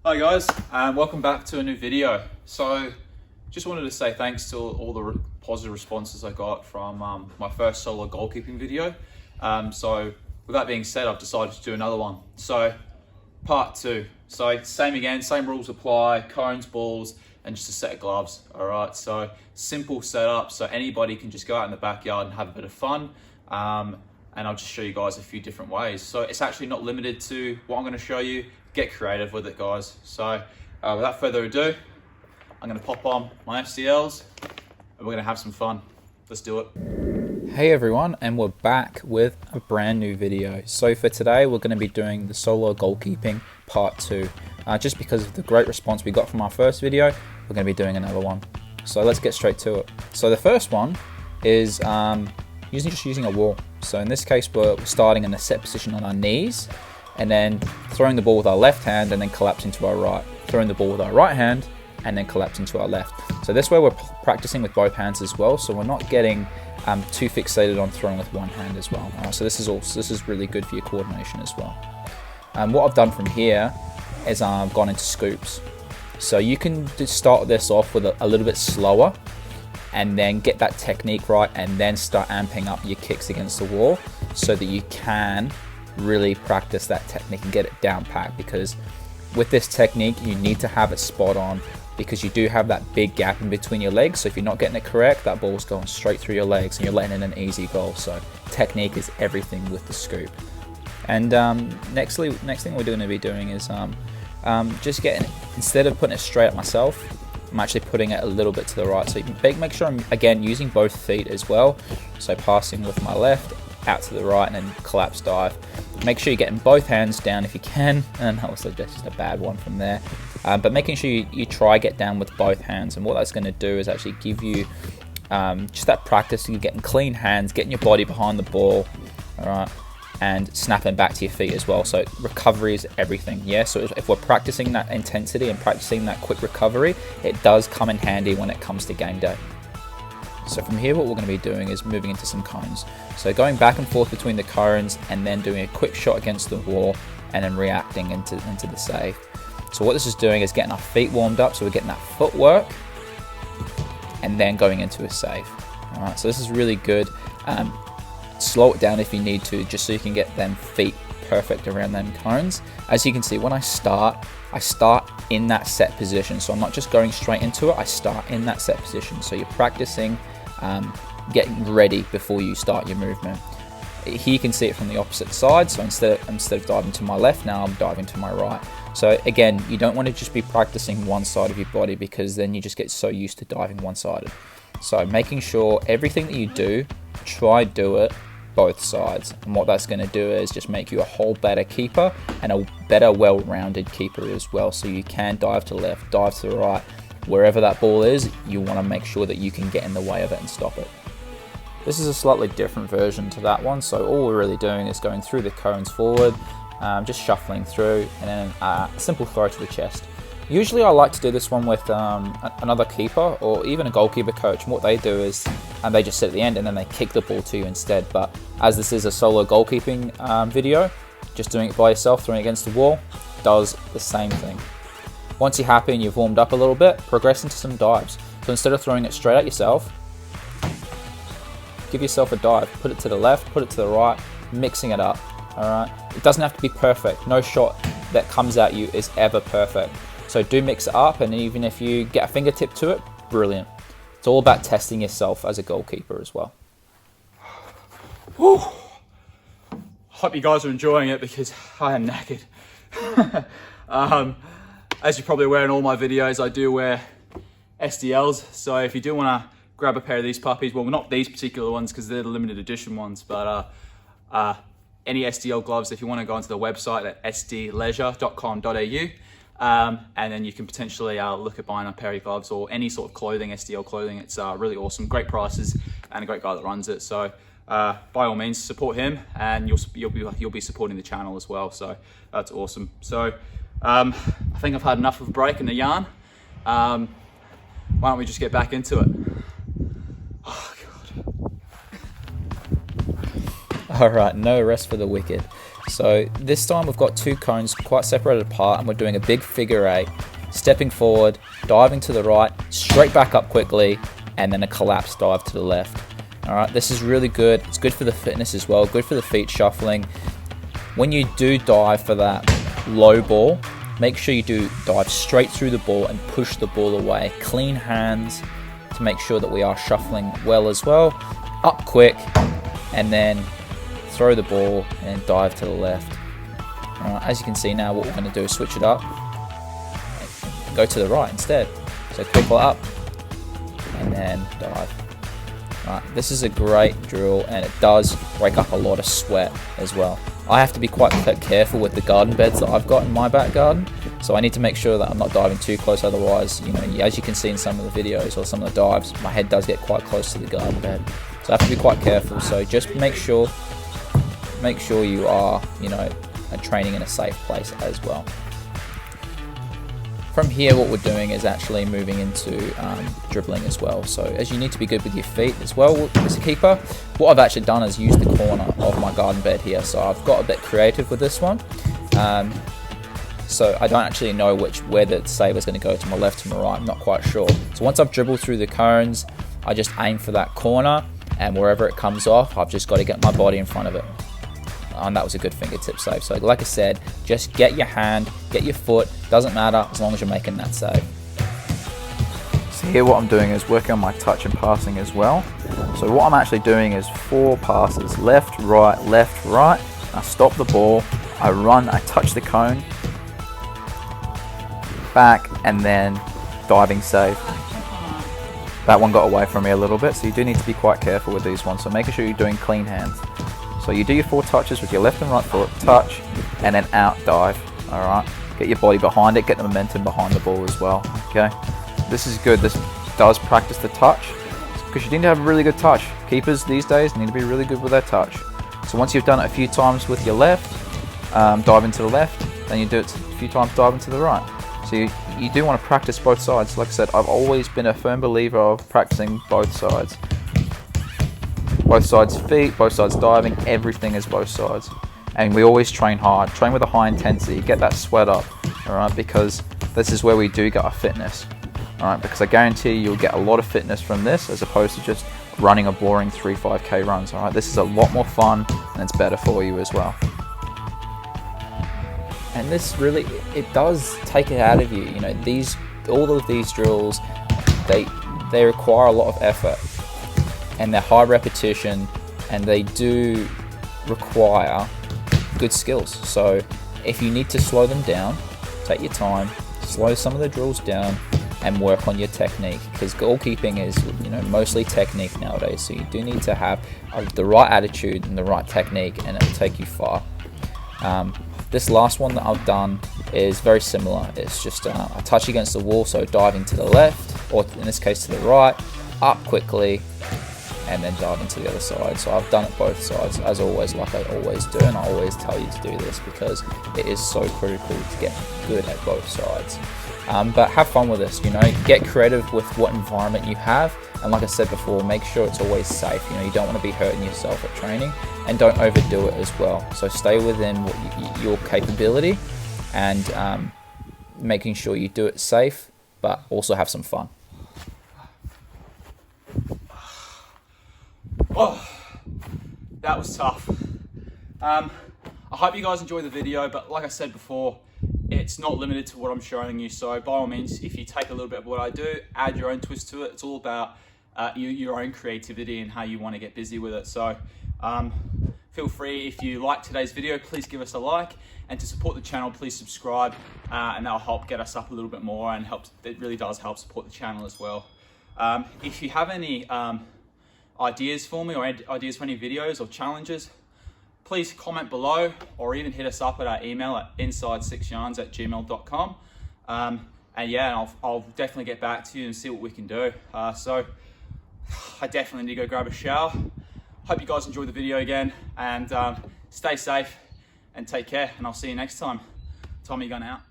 Hi guys, and welcome back to a new video. So just wanted to say thanks to all the positive responses I got from my first solo goalkeeping video. So with that being said, I've decided to do another one. So part two. So same again, same rules apply, cones, balls, and just a set of gloves. All right, so simple setup, so anybody can just go out in the backyard and have a bit of fun. And I'll just show you guys a few different ways. So it's actually not limited to what I'm gonna show you. Get creative with it, guys. So without further ado, I'm gonna pop on my FCLs and we're gonna have some fun. Let's do it. Hey everyone, and we're back with a brand new video. So for today, we're gonna be doing the solo goalkeeping part 2. Just because of the great response we got from our first video, we're gonna be doing another one. So let's get straight to it. So the first one is using a wall. So in this case, we're starting in a set position on our knees, and then throwing the ball with our left hand and then collapsing to our right. Throwing the ball with our right hand and then collapsing to our left. So this way we're practicing with both hands as well, so we're not getting too fixated on throwing with one hand as well. So this is really good for your coordination as well. What I've done from here is I've gone into scoops. So you can just start this off with a little bit slower and then get that technique right and then start amping up your kicks against the wall so that you can really practice that technique and get it down pat, because with this technique you need to have it spot on, because you do have that big gap in between your legs. So if you're not getting it correct, that ball's going straight through your legs and you're letting in an easy goal. So technique is everything with the scoop. And next thing we're going to be doing is just getting, instead of putting it straight at myself, I'm actually putting it a little bit to the right. So you can make sure I'm again using both feet as well. So passing with my left out to the right and then collapse dive. Make sure you're getting both hands down if you can, and that was just a bad one from there. But making sure you try get down with both hands, and what that's going to do is actually give you just that practice. You're getting clean hands, getting your body behind the ball, all right, and snapping back to your feet as well. So recovery is everything, yeah? So if we're practicing that intensity and practicing that quick recovery, it does come in handy when it comes to game day. So from here, what we're going to be doing is moving into some cones. So going back and forth between the cones and then doing a quick shot against the wall and then reacting into the save. So what this is doing is getting our feet warmed up, so we're getting that footwork and then going into a save. All right, so this is really good. Slow it down if you need to, just so you can get them feet perfect around them cones. As you can see, when I start in that set position. So I'm not just going straight into it, I start in that set position. So you're practicing getting ready before you start your movement. Here you can see it from the opposite side. So instead of diving to my left, now I'm diving to my right. So again, you don't want to just be practicing one side of your body, because then you just get so used to diving one-sided. So making sure everything that you do, try do it both sides, and what that's going to do is just make you a whole better keeper and a better well-rounded keeper as well. So you can dive to the left, dive to the right, wherever that ball is, you want to make sure that you can get in the way of it and stop it. This is a slightly different version to that one. So all we're really doing is going through the cones forward, just shuffling through, and then a simple throw to the chest. Usually I like to do this one with another keeper or even a goalkeeper coach, and what they do is they just sit at the end and then they kick the ball to you instead. But as this is a solo goalkeeping video, just doing it by yourself, throwing it against the wall, does the same thing. Once you're happy and you've warmed up a little bit, progress into some dives. So instead of throwing it straight at yourself, give yourself a dive. Put it to the left, put it to the right, mixing it up, all right? It doesn't have to be perfect. No shot that comes at you is ever perfect. So do mix it up, and even if you get a fingertip to it, brilliant. It's all about testing yourself as a goalkeeper as well. Whew. Hope you guys are enjoying it, because I am knackered. As you're probably aware, in all my videos, I do wear SDLs. So if you do want to grab a pair of these puppies, well, not these particular ones because they're the limited edition ones, but any SDL gloves, if you want to go onto the website at sdleisure.com.au, and then you can potentially look at buying a pair of gloves or any sort of clothing, SDL clothing. It's really awesome, great prices, and a great guy that runs it. So by all means, support him, and you'll be supporting the channel as well. So that's awesome. So I think I've had enough of a break and a yarn. Why don't we just get back into it? Oh God. All right, no rest for the wicked. So this time we've got 2 cones quite separated apart, and we're doing a big figure 8, stepping forward, diving to the right, straight back up quickly, and then a collapse dive to the left. Alright, this is really good. It's good for the fitness as well, good for the feet shuffling. When you do dive for that low ball, make sure you do dive straight through the ball and push the ball away. Clean hands to make sure that we are shuffling well as well. Up quick, and then throw the ball and dive to the left. As you can see now, what we're going to do is switch it up and go to the right instead. So quick up and then dive. This is a great drill, and it does break up a lot of sweat as well. I have to be quite careful with the garden beds that I've got in my back garden, so I need to make sure that I'm not diving too close, otherwise, as you can see in some of the videos or some of the dives, my head does get quite close to the garden bed. So I have to be quite careful, so just make sure you are, training in a safe place as well. From here, what we're doing is actually moving into dribbling as well. So as you need to be good with your feet as well as a keeper, what I've actually done is use the corner of my garden bed here. So I've got a bit creative with this one. So I don't actually know where the save is going to go, to my left, to my right, I'm not quite sure. So once I've dribbled through the cones, I just aim for that corner, and wherever it comes off, I've just got to get my body in front of it. And that was a good fingertip save. So like I said, just get your hand, get your foot, doesn't matter as long as you're making that save. So here what I'm doing is working on my touch and passing as well. So what I'm actually doing is 4 passes, left, right, I stop the ball, I run, I touch the cone, back, and then diving save. That one got away from me a little bit, so you do need to be quite careful with these ones. So making sure you're doing clean hands. So you do your 4 touches with your left and right foot, touch, and then out dive. Alright, get your body behind it, get the momentum behind the ball as well. Okay, this is good. This does practice the touch, because you need to have a really good touch. Keepers these days need to be really good with their touch. So once you've done it a few times with your left, dive into the left, then you do it a few times, dive into the right. So you do want to practice both sides. Like I said, I've always been a firm believer of practicing both sides. Both sides feet, both sides diving, everything is both sides. And we always train hard, train with a high intensity, get that sweat up, alright, because this is where we do get our fitness. Alright, because I guarantee you'll get a lot of fitness from this as opposed to just running a boring 3-5K runs. Alright, this is a lot more fun and it's better for you as well. And this really, it does take it out of you. All of these drills, they require a lot of effort, and they're high repetition, and they do require good skills. So if you need to slow them down, take your time, slow some of the drills down, and work on your technique, because goalkeeping is mostly technique nowadays. So you do need to have the right attitude and the right technique, and it'll take you far. This last one that I've done is very similar. It's just a touch against the wall, so diving to the left, or in this case to the right, up quickly, and then diving to the other side. So I've done it both sides, as always, like I always do, and I always tell you to do this because it is so critical to get good at both sides. But have fun with this, get creative with what environment you have, and like I said before, make sure it's always safe. You don't want to be hurting yourself at training, and don't overdo it as well. So stay within your capability, and making sure you do it safe, but also have some fun. Oh, that was tough. I hope you guys enjoyed the video, but like I said before, it's not limited to what I'm showing you. So by all means, if you take a little bit of what I do, add your own twist to it. It's all about your own creativity and how you want to get busy with it. So feel free, if you like today's video, please give us a like, and to support the channel, please subscribe, and that'll help get us up a little bit more, and it really does help support the channel as well. If you have any ideas for me, or ideas for any videos or challenges, please comment below, or even hit us up at our email at inside6yarns@gmail.com. And yeah, I'll definitely get back to you and see what we can do. So I definitely need to go grab a shower. Hope you guys enjoyed the video again, and stay safe and take care, and I'll see you next time. Tommy Gunn out.